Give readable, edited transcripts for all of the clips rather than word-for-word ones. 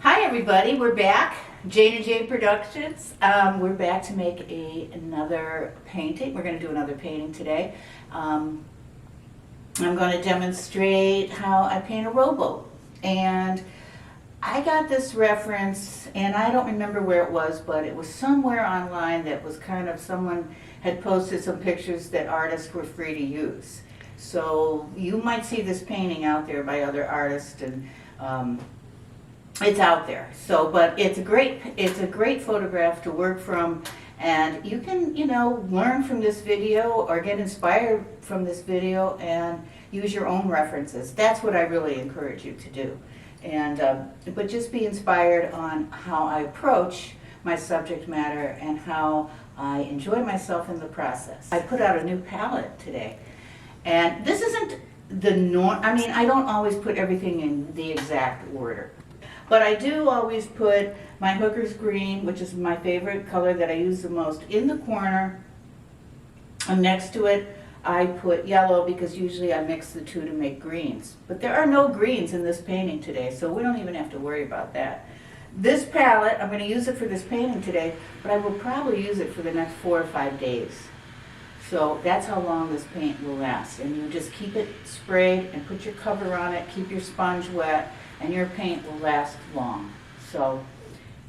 Hi everybody, we're back. Jane and Jane Productions. We're back to make another painting. We're going to do another painting today. I'm going to demonstrate how I paint a rowboat. And I got this reference, and I don't remember where it was, but it was somewhere online that was kind of, someone had posted some pictures that artists were free to use. So you might see this painting out there by other artists, and it's out there. So, but it's a great photograph to work from, and you can, learn from this video or get inspired from this video and use your own references. That's what I really encourage you to do. And but just be inspired on how I approach my subject matter and how I enjoy myself in the process. I put out a new palette today, and this isn't the norm. I mean, I don't always put everything in the exact order. But I do always put my hooker's green, which is my favorite color that I use the most, in the corner. And next to it, I put yellow because usually I mix the two to make greens. But there are no greens in this painting today, so we don't even have to worry about that. This palette, I'm going to use it for this painting today, but I will probably use it for the next 4 or 5 days. So that's how long this paint will last. And you just keep it sprayed and put your cover on it, keep your sponge wet, and your paint will last long. So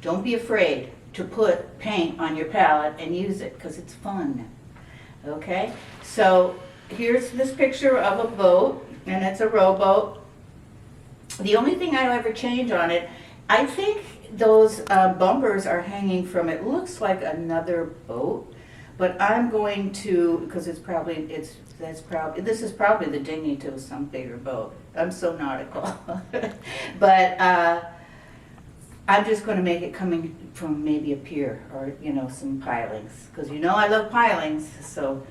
don't be afraid to put paint on your palette and use it, because it's fun. Okay, so here's this picture of a boat, and it's a rowboat. The only thing I ever change on it, I think those bumpers are hanging from, it looks like another boat, but I'm going to, because this is probably the dinghy to some bigger boat. I'm so nautical. But I'm just going to make it coming from maybe a pier or, some pilings. Because I love pilings. So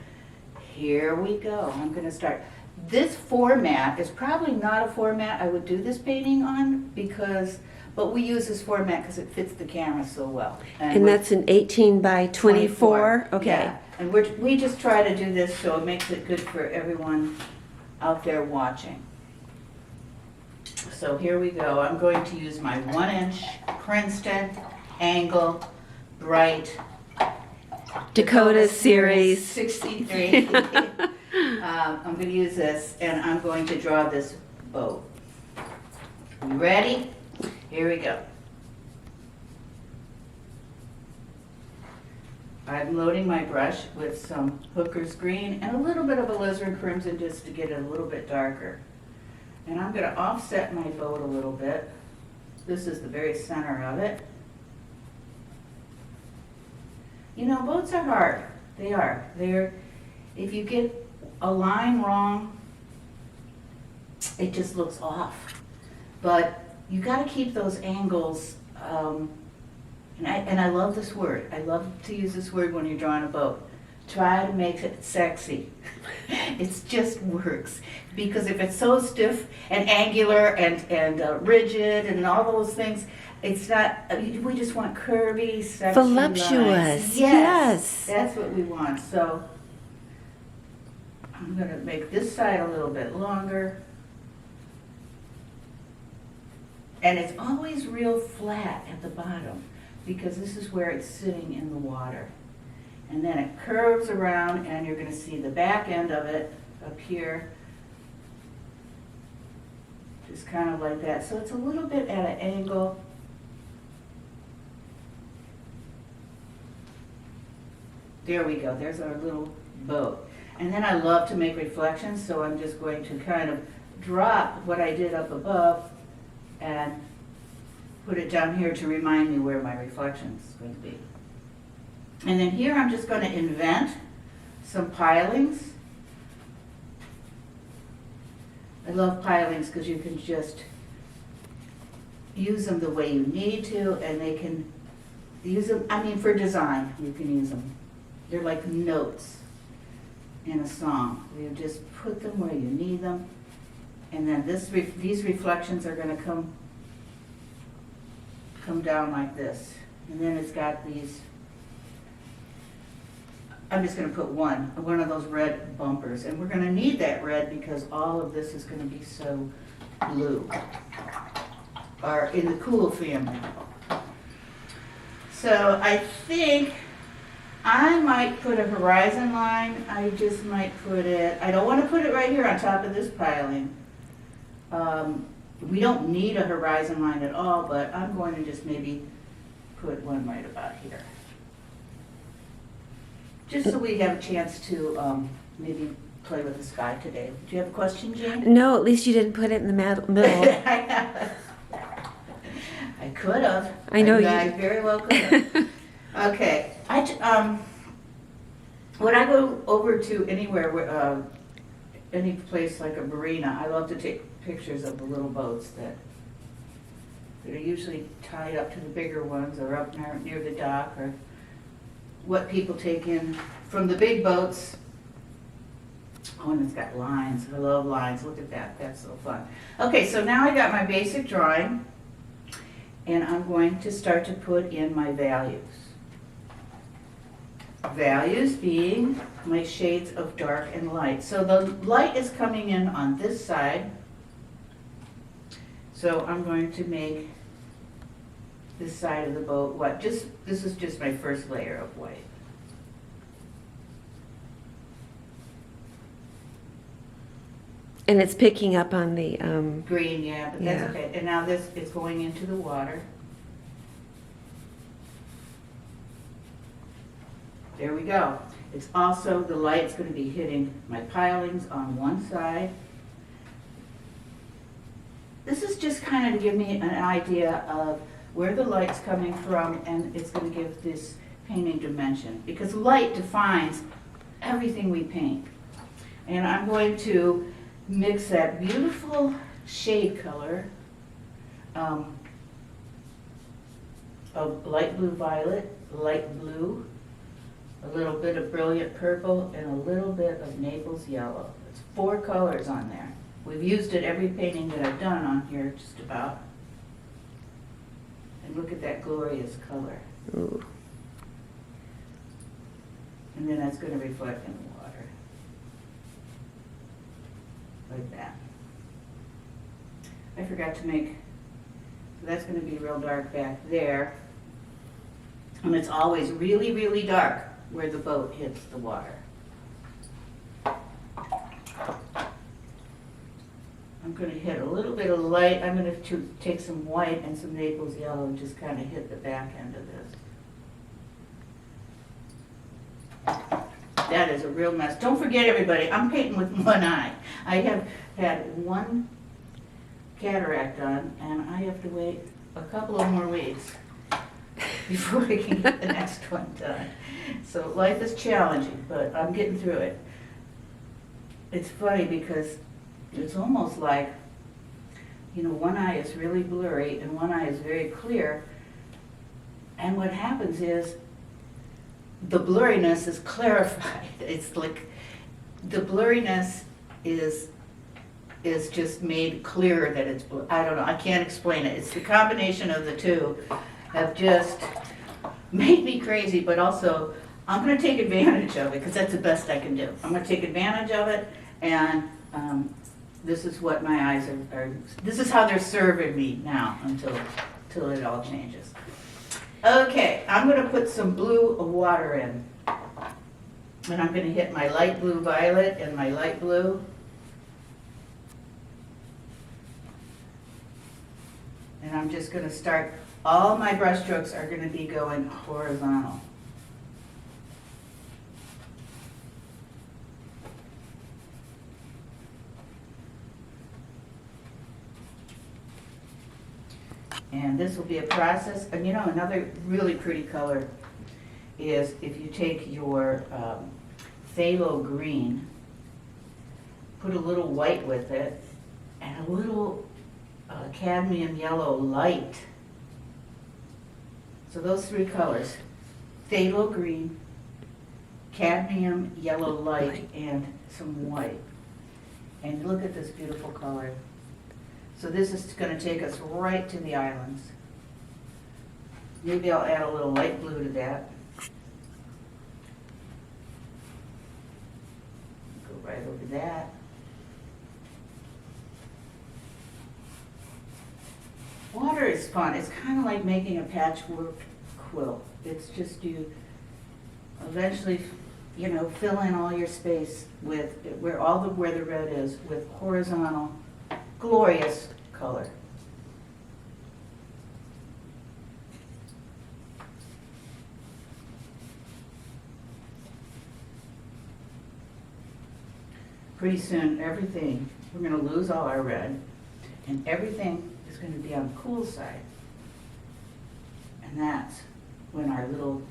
here we go. I'm going to start. This format is probably not a format I would do this painting on, but we use this format because it fits the camera so well. And that's an 18 by 24? Okay. Yeah. And we just try to do this so it makes it good for everyone out there watching. So here we go. I'm going to use my 1-inch Princeton Angle Bright Dakota Series 63. I'm going to use this, and I'm going to draw this boat. You ready? Here we go. I'm loading my brush with some hooker's green and a little bit of alizarin crimson just to get it a little bit darker. And I'm going to offset my boat a little bit. This is the very center of it. Boats are hard. They are. If you get a line wrong, it just looks off. But you got to keep those angles. And I love this word. I love to use this word when you're drawing a boat. Try to make it sexy. It just works. Because if it's so stiff and angular and rigid and all those things, it's not, we just want curvy, sexy voluptuous lines. Yes. That's what we want. So I'm going to make this side a little bit longer. And it's always real flat at the bottom, because this is where it's sitting in the water. And then it curves around, and you're going to see the back end of it up here, just kind of like that. So it's a little bit at an angle. There we go. There's our little boat. And then I love to make reflections, so I'm just going to kind of drop what I did up above and put it down here to remind me where my reflection is going to be. And then here I'm just going to invent some pilings. I love pilings because you can just use them the way you need to, and they can use them, for design, you can use them. They're like notes in a song. You just put them where you need them. And then these reflections are going to come down like this. And then it's got these, I'm just going to put one of those red bumpers. And we're going to need that red because all of this is going to be so blue. are in the cool family. So I think I might put a horizon line. I just might put it, I don't want to put it right here on top of this piling. We don't need a horizon line at all, but I'm going to just maybe put one right about here. Just so we have a chance to maybe play with the sky today. Do you have a question, Jane? No, at least you didn't put it in the middle. I could have. I know you. I very well could have. Okay. When I go over to anywhere, any place like a marina, I love to take pictures of the little boats that are usually tied up to the bigger ones or up near the dock, or what people take in from the big boats. Oh, and it's got lines. I love lines. Look at that. That's so fun. Okay, so now I got my basic drawing, and I'm going to start to put in my values. Values being my shades of dark and light. So the light is coming in on this side. So I'm going to make this side of the boat white. This is just my first layer of white. And it's picking up on the, Green, yeah, but Yeah. that's okay. And now this is going into the water. There we go. It's also, the light's going to be hitting my pilings on one side. This is just kind of to give me an idea of where the light's coming from, and it's going to give this painting dimension, because light defines everything we paint. And I'm going to mix that beautiful shade color of light blue violet, light blue, a little bit of brilliant purple, and a little bit of Naples yellow. It's 4 colors on there. We've used it every painting that I've done on here, just about. And look at that glorious color. ooh. And then that's going to reflect in the water. Like that. I forgot to make, so that's going to be real dark back there. And it's always really, really dark where the boat hits the water. I'm going to hit a little bit of light. I'm going to take some white and some Naples yellow and just kind of hit the back end of this. That is a real mess. Don't forget, everybody, I'm painting with one eye. I have had one cataract on, and I have to wait a couple of more weeks before I can get the next one done. So life is challenging, but I'm getting through it. It's funny because it's almost like, you know, one eye is really blurry and one eye is very clear. And what happens is the blurriness is clarified. It's like the blurriness is just made clearer that it's blue. I don't know. I can't explain it. It's the combination of the two have just made me crazy, but also I'm going to take advantage of it because that's the best I can do. I'm going to take advantage of it, and this is what my eyes are, this is how they're serving me now until it all changes. Okay, I'm going to put some blue water in, and I'm going to hit my light blue violet and my light blue. And I'm just going to start, all my brush strokes are going to be going horizontal. And this will be a process. And you know, another really pretty color is if you take your phthalo green, put a little white with it, and a little cadmium yellow light. So those 3 colors, phthalo green, cadmium yellow light, and some white. And look at this beautiful color. So this is going to take us right to the islands. Maybe I'll add a little light blue to that. Go right over that. Water is fun. It's kind of like making a patchwork quilt. It's just you eventually, you know, fill in all your space with where the red is with horizontal, glorious color. Pretty soon, everything, we're going to lose all our red, and everything is going to be on the cool side. And that's when our little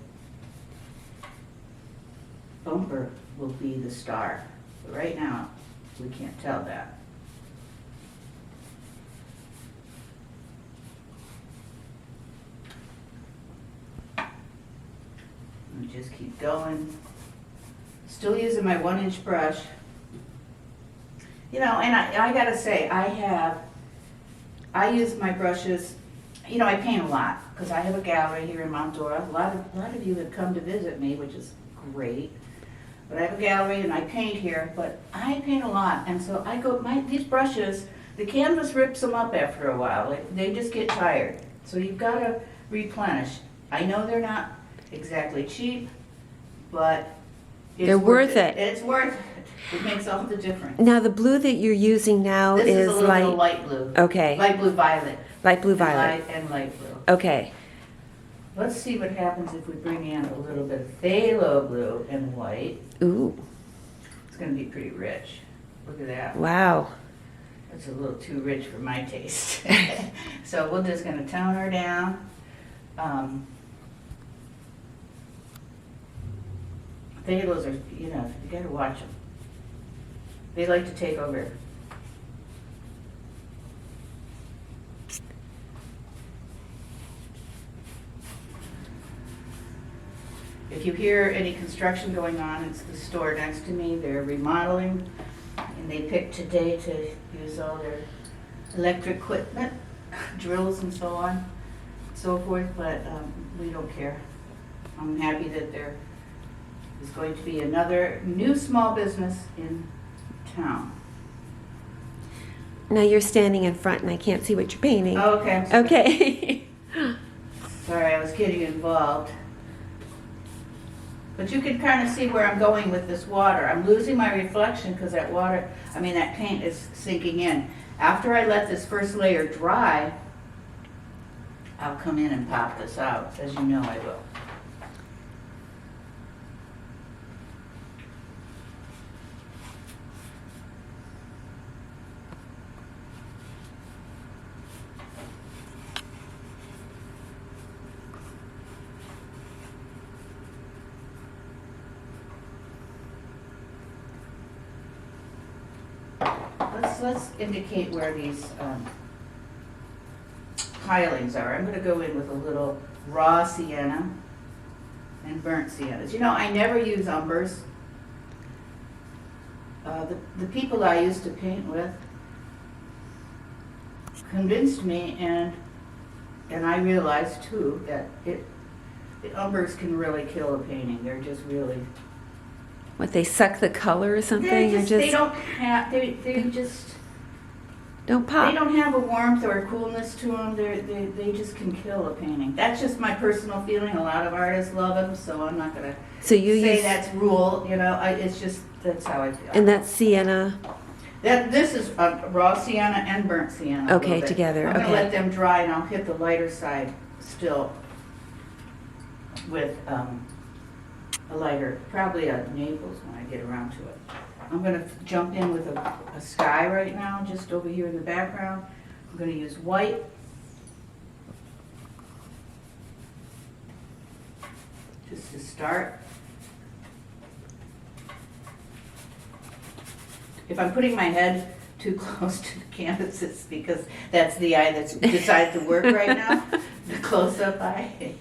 bumper will be the star. But right now, we can't tell that. And just keep going. Still using my 1-inch brush. You know, and I gotta say, I use my brushes, you know, I paint a lot, because I have a gallery here in Mount Dora. A lot of you have come to visit me, which is great. But I have a gallery and I paint here, but I paint a lot, and so these brushes, the canvas rips them up after a while. They just get tired. So you've gotta replenish. I know they're not exactly cheap, but They're worth it. It's worth it. It makes all the difference. Now, the blue that you're using now This is a little bit of light. light blue. Okay. Light blue violet. Light blue violet. And light blue. Okay. Let's see what happens if we bring in a little bit of phthalo blue and white. Ooh. It's going to be pretty rich. Look at that. Wow. That's a little too rich for my taste. So we're just going to tone her down. Phthalos are, you know, you got to watch them. They like to take over. If you hear any construction going on, it's the store next to me. They're remodeling, and they picked today to use all their electric equipment, drills and so on, so forth, but we don't care. I'm happy that there is going to be another new small business in town. Now you're standing in front and I can't see what you're painting. Oh, okay. I'm sorry. Okay. Sorry, I was getting involved. But you can kind of see where I'm going with this water. I'm losing my reflection because that paint is sinking in. After I let this first layer dry, I'll come in and pop this out, as you know I will. Let's indicate where these pilings are. I'm going to go in with a little raw sienna and burnt siennas. You know, I never use umbers. The people I used to paint with convinced me, and I realized too that the umbers can really kill a painting. They're just really. What, they suck the color or something? They or just don't pop. They don't have a warmth or a coolness to them. They just can kill a painting. That's just my personal feeling. A lot of artists love them, so I'm not gonna say that's rule. You know, it's just that's how I feel. And that's sienna. This is raw sienna and burnt sienna. Okay, together. I'm gonna Okay. let them dry, and I'll hit the lighter side still with a lighter, probably a Naples when I get around to it. I'm going to jump in with a sky right now, just over here in the background. I'm going to use white. Just to start. If I'm putting my head too close to the canvas, it's because that's the eye that's decided to work right now. The close-up eye.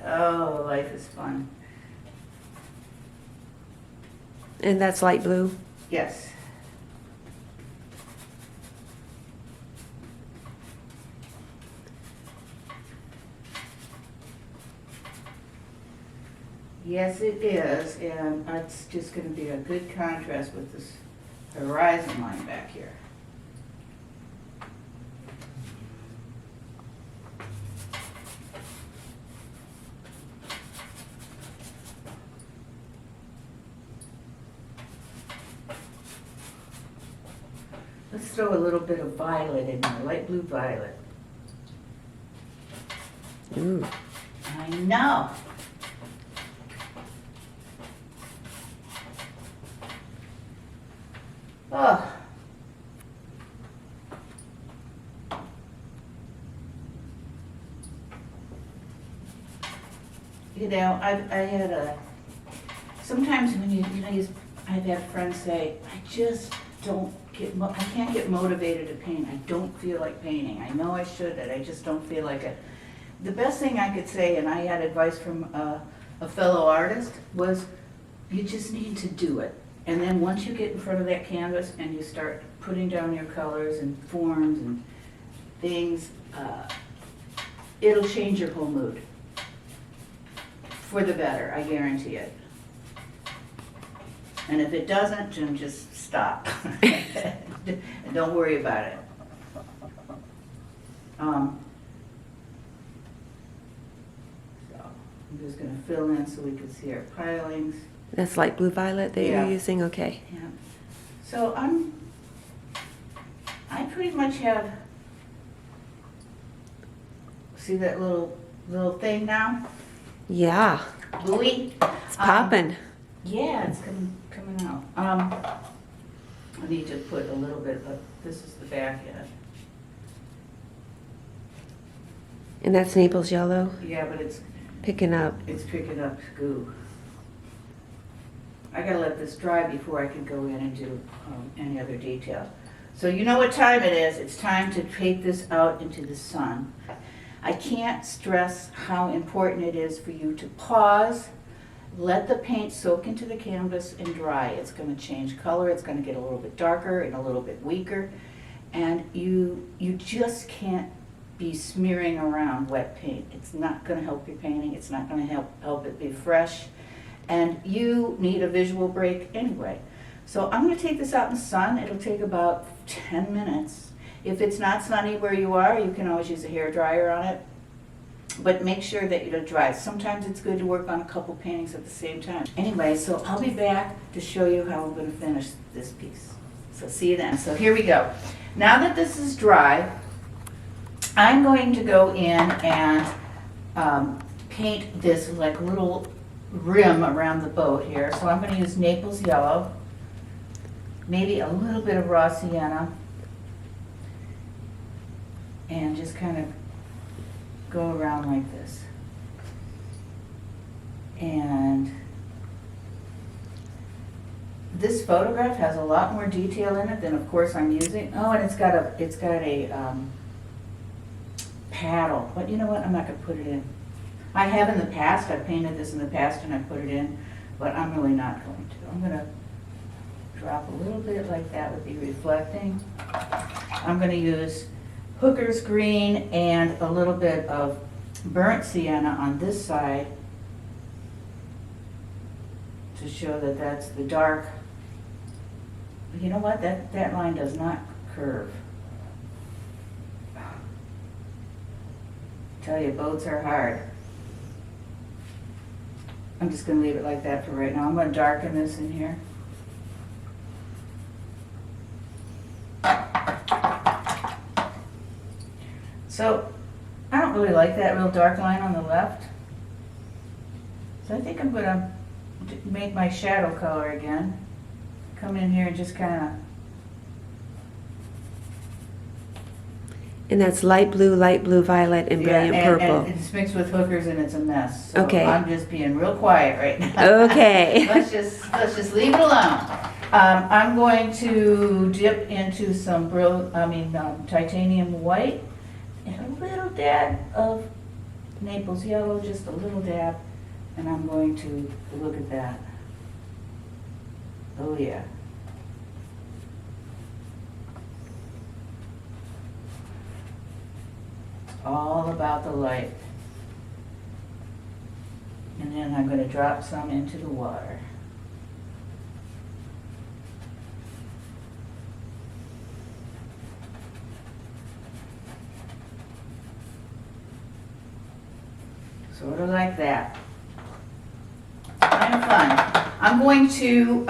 Oh, life is fun. And that's light blue? Yes. Yes, it is, and it's just going to be a good contrast with this horizon line back here. throw a little bit of violet in there, light blue violet. Ooh. I know. Oh. You know, I had sometimes when I've had friends say, I just don't I can't get motivated to paint. I don't feel like painting. I know I should, and I just don't feel like it. The best thing I could say, and I had advice from a fellow artist, was you just need to do it. And then once you get in front of that canvas and you start putting down your colors and forms and things, it'll change your whole mood. For the better, I guarantee it. And if it doesn't, then just stop. And don't worry about it. So I'm just going to fill in so we can see our pilings. That's light blue violet that Yeah. you're using? Okay. Yeah. So I pretty much have, see that little thing now? Yeah. Buoy? It's popping. Yeah, it's coming out. I need to put a little bit of, this is the back end. And that's Naples yellow Yeah, but it's picking up. picking up goo. I gotta let this dry before I can go in and do any other detail. So you know what time it is. It's time to take this out into the sun. I can't stress how important it is for you to pause, let the paint soak into the canvas and dry. It's going to change color, it's going to get a little bit darker and a little bit weaker, and you just can't be smearing around wet paint. It's not going to help your painting, it's not going to help it be fresh, and you need a visual break anyway. So I'm going to take this out in the sun. It'll take about 10 minutes. If it's not sunny where you are, you can always use a hair dryer on it, but make sure that it dries. Sometimes it's good to work on a couple paintings at the same time. Anyway, so I'll be back to show you how I'm going to finish this piece. So see you then. So here we go. Now that this is dry, I'm going to go in and paint this like little rim around the boat here. So I'm going to use Naples yellow, maybe a little bit of raw sienna, and just kind of go around like this. And this photograph has a lot more detail in it than, of course, I'm using. Oh, and it's got a paddle. But you know what? I'm not going to put it in. I have in the past. I've painted this in the past and I put it in, but I'm really not going to. I'm going to drop a little bit like that would be reflecting. I'm going to use Hooker's green and a little bit of burnt sienna on this side to show that that's the dark. But you know what? That line does not curve. I tell you, boats are hard. I'm just going to leave it like that for right now. I'm going to darken this in here. So I don't really like that real dark line on the left. So I think I'm going to make my shadow color again. Come in here and just kind of. And that's light blue, violet, and brilliant purple. And it's mixed with Hookers and it's a mess. So Okay. I'm just being real quiet right now. Okay. let's just leave it alone. I'm going to dip into some titanium white and a little dab of Naples yellow, just a little dab, and I'm going to look at that. Oh yeah. All about the light. And then I'm going to drop some into the water. Sort of like that. Kind of fun. I'm going to,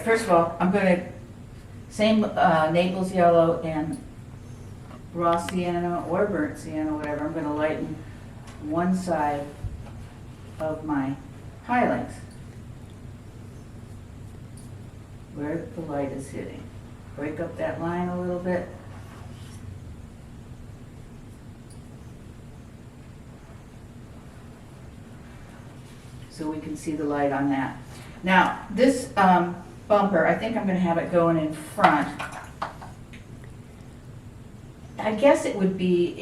first of all, I'm going to Same Naples yellow and raw sienna or burnt sienna, whatever. I'm gonna lighten one side of my pilings where the light is hitting. Break up that line a little bit. So we can see the light on that. Now, this bumper, I think I'm gonna have it going in front. I guess it would be,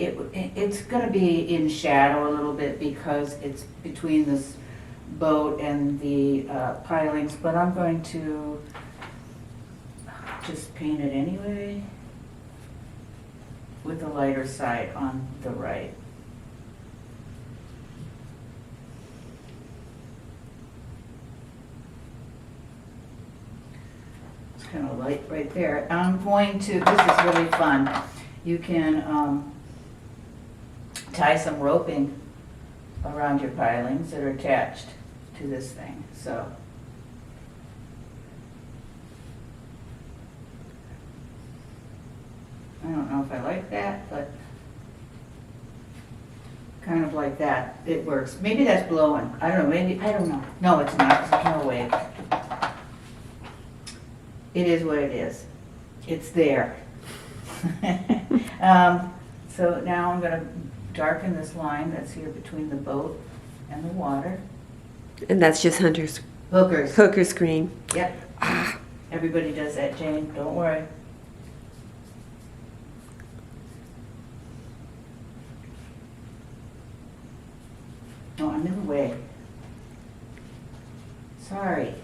it's gonna be in shadow a little bit because it's between this boat and the pilings, but I'm going to just paint it anyway with the lighter side on the right. It's kind of light right there. I'm going to, this is really fun. You can tie some roping around your pilings that are attached to this thing. So I don't know if I like that, but kind of like that, it works. Maybe that's blowing. I don't know, maybe, I don't know. No, it's not, there's no wave. It is what it is. It's there. So now I'm going to darken this line that's here between the boat and the water. And that's just Hunter's Hookers. hooker's green. Yep. Everybody does that, Jane. Don't worry. Oh, I'm in the way. Sorry.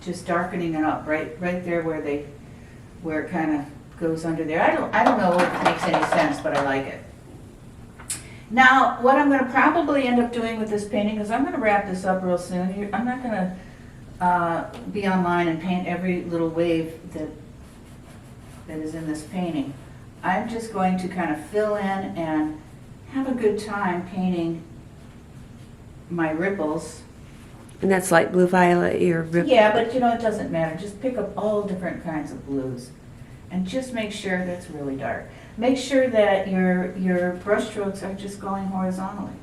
Just darkening it up right there where it kind of goes under there. I don't know if it makes any sense, but I like it. Now, what I'm going to probably end up doing with this painting is I'm going to wrap this up real soon. I'm not going to be online and paint every little wave that is in this painting. I'm just going to kind of fill in and have a good time painting my ripples. And that's light blue violet, your rip. Yeah, but you know, it doesn't matter. Just pick up all different kinds of blues and just make sure that's really dark. Make sure that your brush strokes are just going horizontally.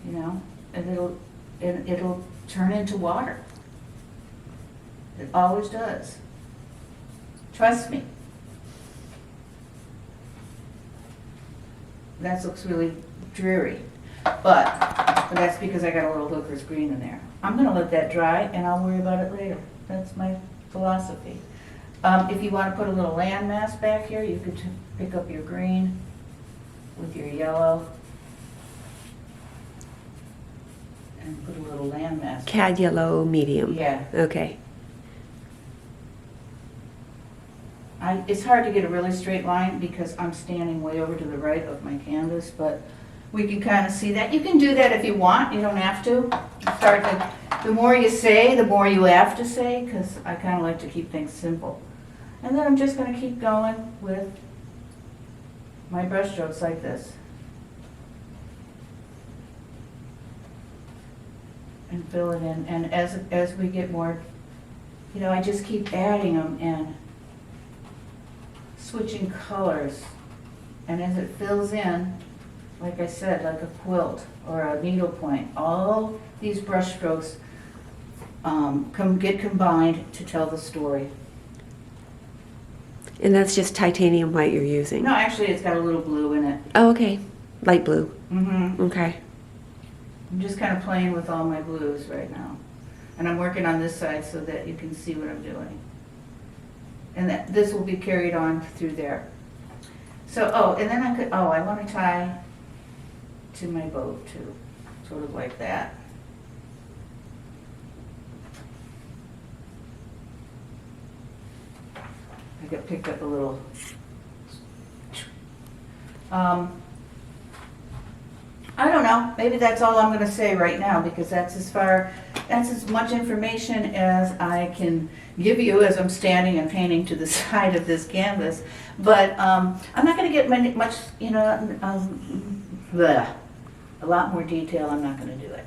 You know, and it'll turn into water. It always does. Trust me. That looks really dreary, but that's because I got a little hooker's green in there. I'm gonna let that dry and I'll worry about it later. That's my philosophy. If you want to put a little landmass back here, you could pick up your green with your yellow and put a little landmass. Cad yellow medium. Yeah. Okay. It's hard to get a really straight line because I'm standing way over to the right of my canvas, but we can kind of see that. You can do that if you want. You don't have to. The more you say, the more you have to say, because I kind of like to keep things simple. And then I'm just going to keep going with my brush strokes like this. And fill it in. And as we get more, you know, I just keep adding them and switching colors. And as it fills in, like I said, like a quilt or a needle point, all these brush strokes get combined to tell the story. And that's just titanium white you're using? No, actually it's got a little blue in it. Oh, okay. Light blue. Mm-hmm. Okay. I'm just kind of playing with all my blues right now. And I'm working on this side so that you can see what I'm doing. And this will be carried on through there. So, and then I want to tie to my boat too, sort of like that. I got picked up a little. I don't know, maybe that's all I'm gonna say right now because that's as much information as I can give you as I'm standing and painting to the side of this canvas. But I'm not gonna get much, you know, a lot more detail. I'm not gonna do it.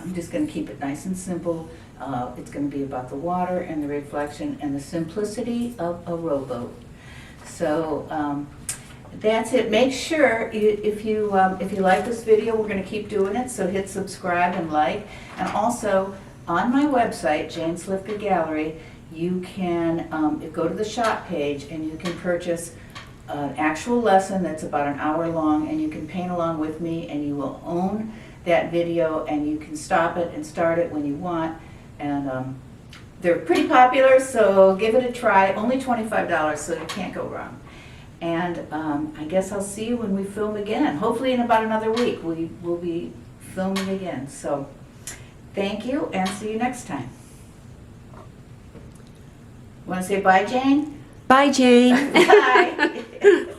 I'm just going to keep it nice and simple. It's going to be about the water and the reflection and the simplicity of a rowboat. So that's it. Make sure if you like this video, we're going to keep doing it. So hit subscribe and like. And also on my website, Jane Slivka Gallery, you can go to the shop page and you can purchase an actual lesson that's about an hour long, and you can paint along with me, and you will own that video, and you can stop it and start it when you want. And they're pretty popular, so give it a try. Only $25, so you can't go wrong. And I guess I'll see you when we film again. Hopefully in about another week we will be filming again. So thank you, and see you next time. Want to say bye, Jane? Bye, Jane. Bye.